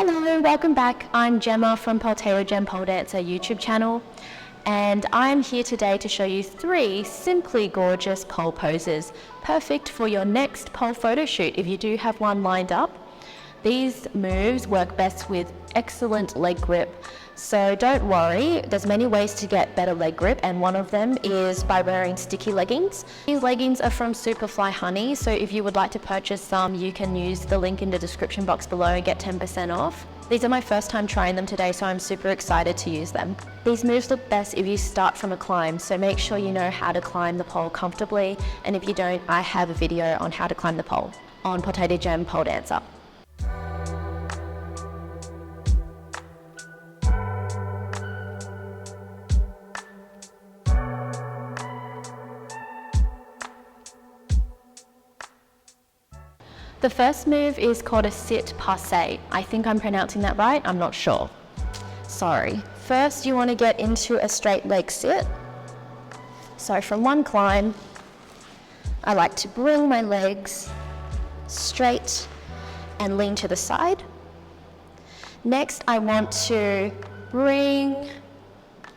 Hello, welcome back. I'm Gemma from Gem Pole Dancer YouTube channel, and I'm here today to show you 3 simply gorgeous pole poses, perfect for your next pole photo shoot if you do have one lined up. These moves work best with excellent leg grip, so don't worry, there's many ways to get better leg grip, and one of them is by wearing sticky leggings. These leggings are from Superfly Honey, so if you would like to purchase some, you can use the link in the description box below and get 10% off. These are my first time trying them today, so I'm super excited to use them. These moves look best if you start from a climb, so make sure you know how to climb the pole comfortably, and if you don't, I have a video on how to climb the pole on Gem Pole Dancer. The first move is called a sit passé. I think I'm pronouncing that right, I'm not sure. Sorry. First you want to get into a straight leg sit. So from one climb, I like to bring my legs straight and lean to the side. Next I want to bring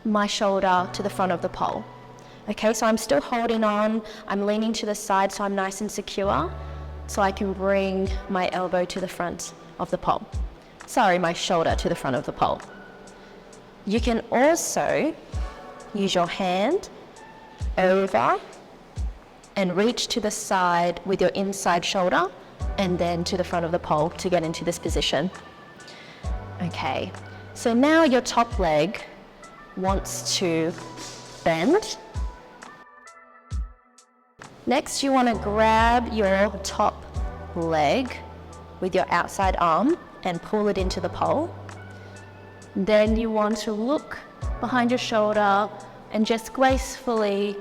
my shoulder to the front of the pole. Okay, so I'm still holding on, I'm leaning to the side so I'm nice and secure. So I can bring my elbow to the front of the pole. Sorry, my shoulder to the front of the pole. You can also use your hand over and reach to the side with your inside shoulder and then to the front of the pole to get into this position. Okay, so now your top leg wants to bend. Next, you want to grab your top leg with your outside arm and pull it into the pole. Then you want to look behind your shoulder and just gracefully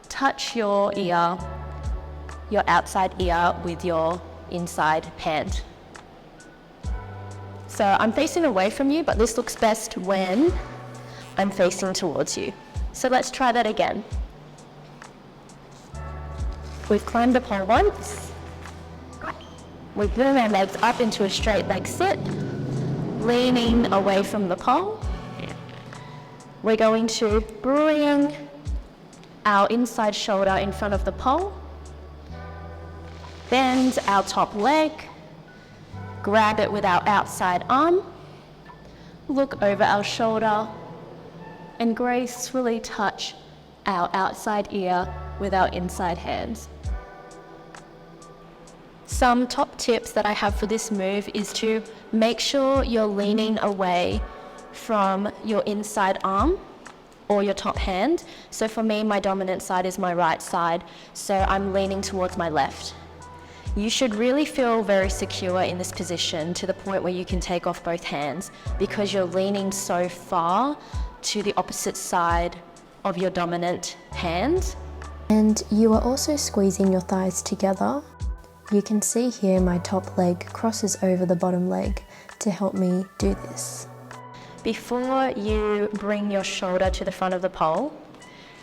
touch your ear, your outside ear with your inside hand. So I'm facing away from you, but this looks best when I'm facing towards you. So let's try that again. We've climbed the pole once. We bring our legs up into a straight leg sit, leaning away from the pole. We're going to bring our inside shoulder in front of the pole, bend our top leg, grab it with our outside arm, look over our shoulder, and gracefully touch our outside ear with our inside hands. Some top tips that I have for this move is to make sure you're leaning away from your inside arm or your top hand. So for me, my dominant side is my right side, so I'm leaning towards my left. You should really feel very secure in this position to the point where you can take off both hands because you're leaning so far to the opposite side of your dominant hand. And you are also squeezing your thighs together. You can see here my top leg crosses over the bottom leg to help me do this. Before you bring your shoulder to the front of the pole,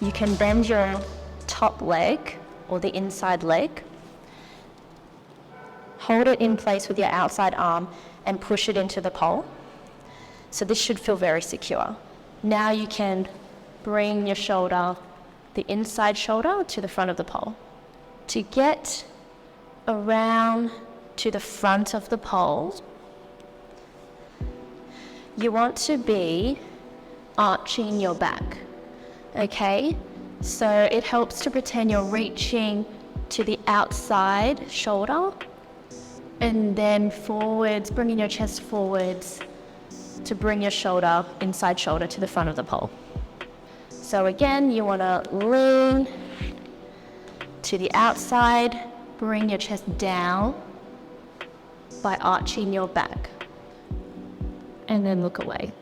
you can bend your top leg or the inside leg, hold it in place with your outside arm and push it into the pole. So this should feel very secure. Now you can bring your shoulder, the inside shoulder, to the front of the pole. To get around to the front of the pole, you want to be arching your back, okay? So it helps to pretend you're reaching to the outside shoulder and then forwards, bringing your chest forwards to bring your shoulder, inside shoulder, to the front of the pole. So again, you want to lean to the outside, bring your chest down by arching your back, and then look away.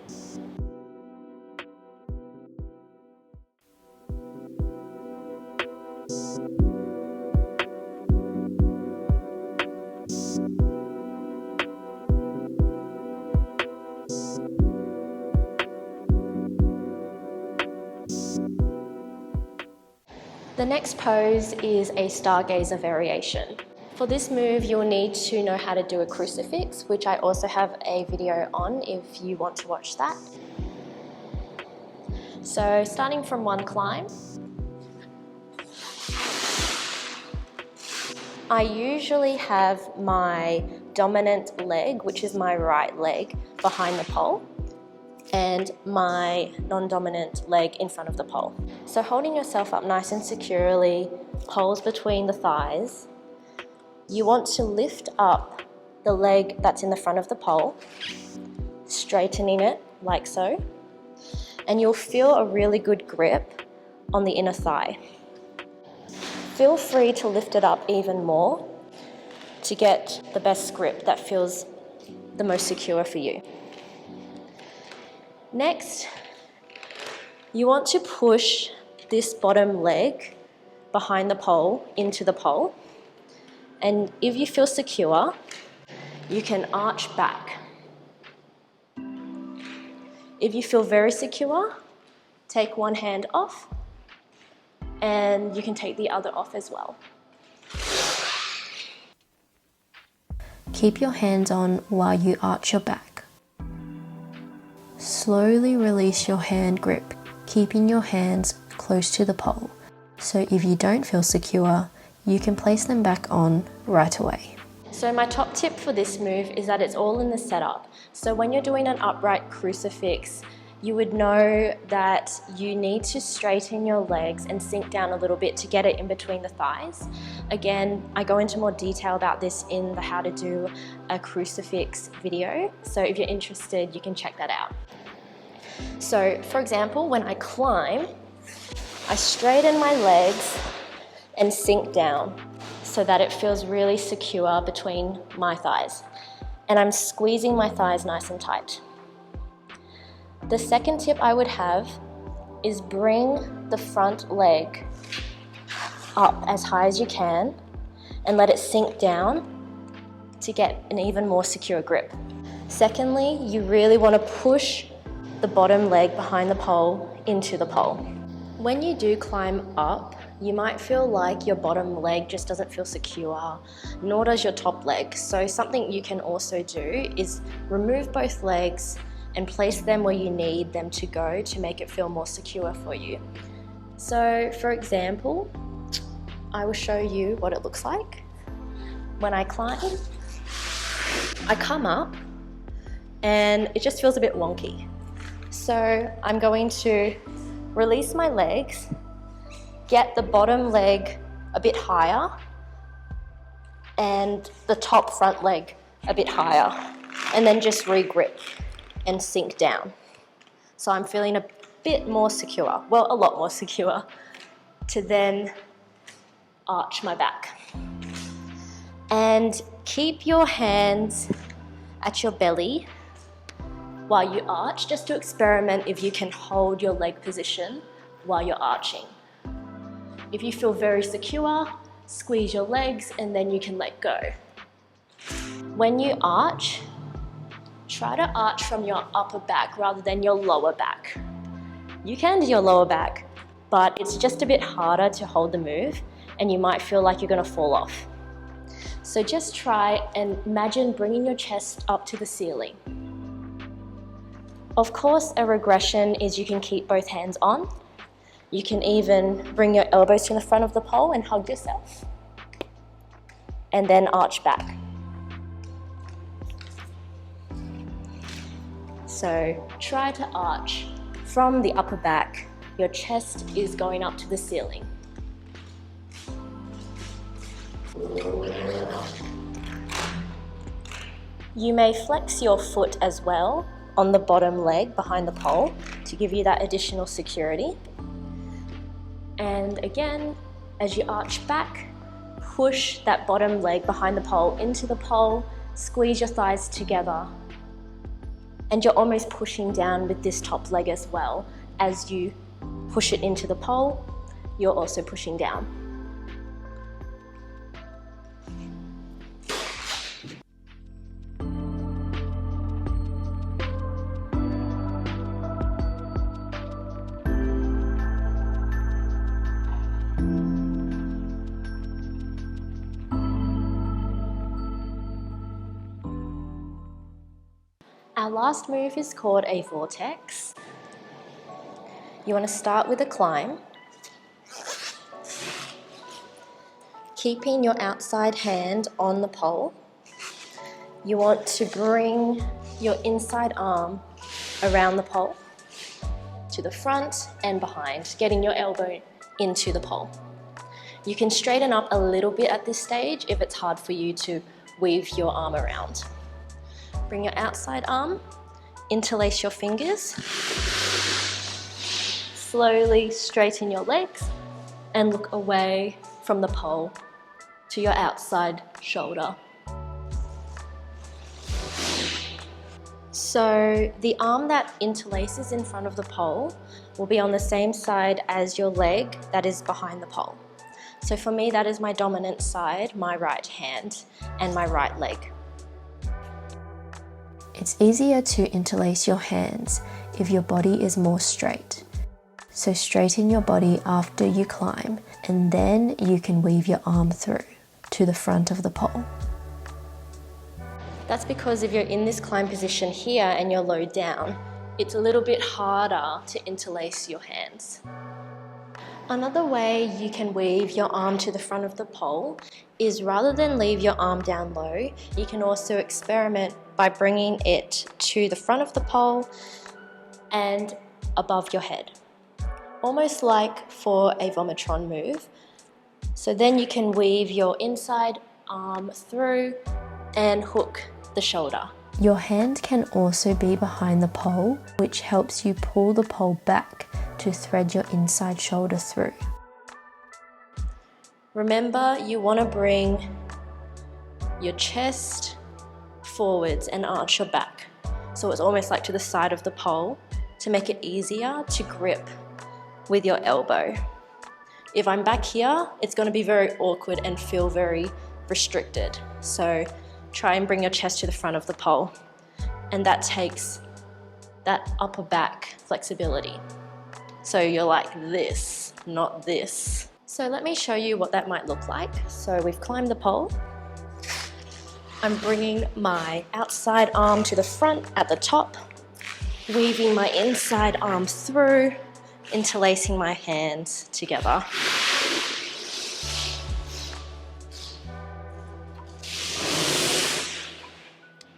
The next pose is a stargazer variation. For this move, you'll need to know how to do a crucifix, which I also have a video on if you want to watch that. So starting from one climb, I usually have my dominant leg, which is my right leg, behind the pole, and my non-dominant leg in front of the pole. So holding yourself up nice and securely, poles between the thighs, you want to lift up the leg that's in the front of the pole, straightening it like so, and you'll feel a really good grip on the inner thigh. Feel free to lift it up even more to get the best grip that feels the most secure for you. Next, you want to push this bottom leg behind the pole into the pole, and if you feel secure, you can arch back. If you feel very secure, take one hand off, and you can take the other off as well. Keep your hands on while you arch your back. Slowly release your hand grip, keeping your hands close to the pole, so if you don't feel secure, you can place them back on right away. So my top tip for this move is that it's all in the setup. So when you're doing an upright crucifix, you would know that you need to straighten your legs and sink down a little bit to get it in between the thighs. Again, I go into more detail about this in the how to do a crucifix video. So if you're interested, you can check that out. So for example, when I climb, I straighten my legs and sink down so that it feels really secure between my thighs. And I'm squeezing my thighs nice and tight. The second tip I would have is bring the front leg up as high as you can and let it sink down to get an even more secure grip. Secondly, you really want to push the bottom leg behind the pole into the pole. When you do climb up, you might feel like your bottom leg just doesn't feel secure, nor does your top leg. So something you can also do is remove both legs and place them where you need them to go to make it feel more secure for you. So for example, I will show you what it looks like. When I climb, I come up and it just feels a bit wonky. So I'm going to release my legs, get the bottom leg a bit higher and the top front leg a bit higher, and then just re-grip and sink down. So I'm feeling a bit more secure, well, a lot more secure, to then arch my back. And keep your hands at your belly while you arch, just to experiment if you can hold your leg position while you're arching. If you feel very secure, squeeze your legs and then you can let go. When you arch, try to arch from your upper back rather than your lower back. You can do your lower back, but it's just a bit harder to hold the move and you might feel like you're going to fall off. So just try and imagine bringing your chest up to the ceiling. Of course, a regression is you can keep both hands on. You can even bring your elbows to the front of the pole and hug yourself. And then arch back. So try to arch from the upper back. Your chest is going up to the ceiling. You may flex your foot as well on the bottom leg behind the pole to give you that additional security. And again, as you arch back, push that bottom leg behind the pole into the pole, squeeze your thighs together. And you're almost pushing down with this top leg as well. As you push it into the pole, you're also pushing down. Our last move is called a vortex. You want to start with a climb, keeping your outside hand on the pole. You want to bring your inside arm around the pole to the front and behind, getting your elbow into the pole. You can straighten up a little bit at this stage if it's hard for you to weave your arm around. Bring your outside arm, interlace your fingers, slowly straighten your legs and look away from the pole to your outside shoulder. So the arm that interlaces in front of the pole will be on the same side as your leg that is behind the pole. So for me, that is my dominant side, my right hand, and my right leg. It's easier to interlace your hands if your body is more straight. So straighten your body after you climb, and then you can weave your arm through to the front of the pole. That's because if you're in this climb position here and you're low down, it's a little bit harder to interlace your hands. Another way you can weave your arm to the front of the pole is, rather than leave your arm down low, you can also experiment by bringing it to the front of the pole and above your head, almost like for a vomitron move. So then you can weave your inside arm through and hook the shoulder. Your hand can also be behind the pole, which helps you pull the pole back to thread your inside shoulder through. Remember, you want to bring your chest forwards and arch your back. So it's almost like to the side of the pole to make it easier to grip with your elbow. If I'm back here, it's going to be very awkward and feel very restricted. So try and bring your chest to the front of the pole, and that takes that upper back flexibility. So you're like this, not this. So let me show you what that might look like. So we've climbed the pole. I'm bringing my outside arm to the front at the top, weaving my inside arm through, interlacing my hands together.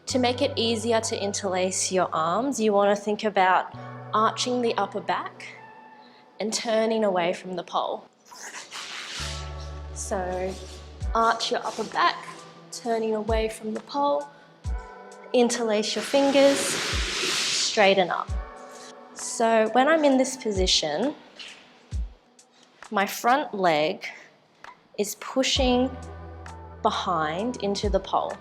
To make it easier to interlace your arms, you want to think about arching the upper back and turning away from the pole. So arch your upper back, turning away from the pole, interlace your fingers, straighten up. So when I'm in this position, my front leg is pushing behind into the pole,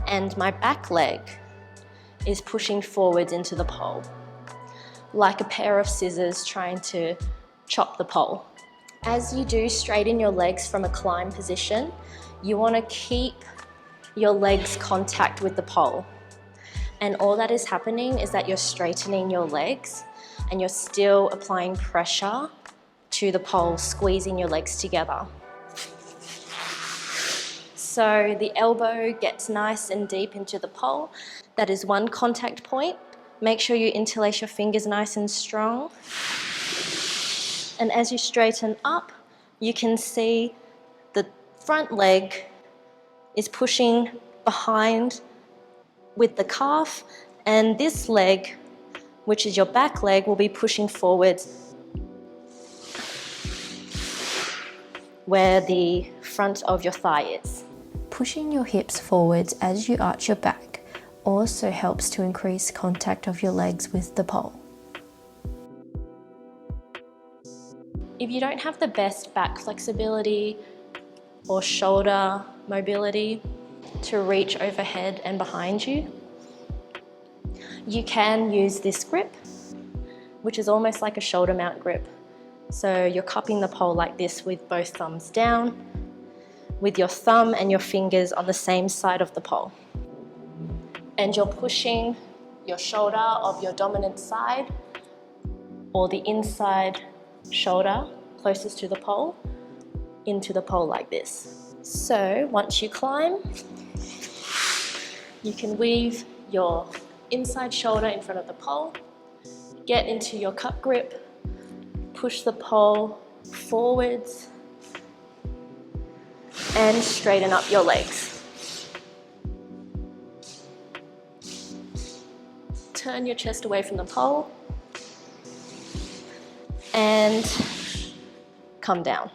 and my back leg is pushing forwards into the pole, like a pair of scissors trying to chop the pole. As you do straighten your legs from a climb position, you want to keep your legs contact with the pole. And all that is happening is that you're straightening your legs and you're still applying pressure to the pole, squeezing your legs together. So the elbow gets nice and deep into the pole. That is one contact point. Make sure you interlace your fingers nice and strong. And as you straighten up, you can see the front leg is pushing behind with the calf, and this leg, which is your back leg, will be pushing forwards where the front of your thigh is. Pushing your hips forwards as you arch your back also helps to increase contact of your legs with the pole. If you don't have the best back flexibility or shoulder mobility to reach overhead and behind you, you can use this grip, which is almost like a shoulder mount grip. So you're cupping the pole like this with both thumbs down, with your thumb and your fingers on the same side of the pole. And you're pushing your shoulder of your dominant side or the inside shoulder closest to the pole into the pole like this. So once you climb, you can weave your inside shoulder in front of the pole. Get into your cup grip, push the pole forwards, and straighten up your legs. Turn your chest away from the pole and come down.